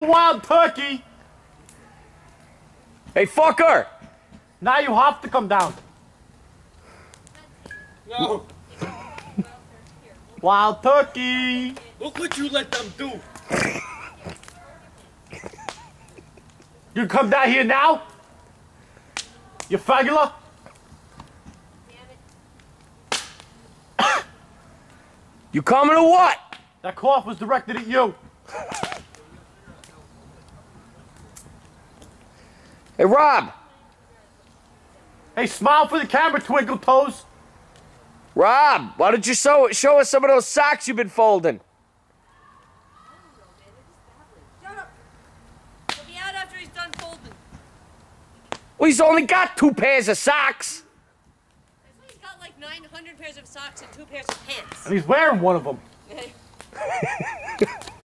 Wild turkey. Hey, fucker! Now you have to come down. No. Wild turkey. Look what you let them do. You come down here now? You fagula? You coming or what? That cough was directed at you. Hey, Rob! Hey, smile for the camera, Twinkle Toes. Rob, why don't you show us some of those socks you've been folding? Shut up. He'll be out after he's done folding. Well, he's only got 2 pairs of socks. He's got like 900 pairs of socks and 2 pairs of pants. And he's wearing one of them.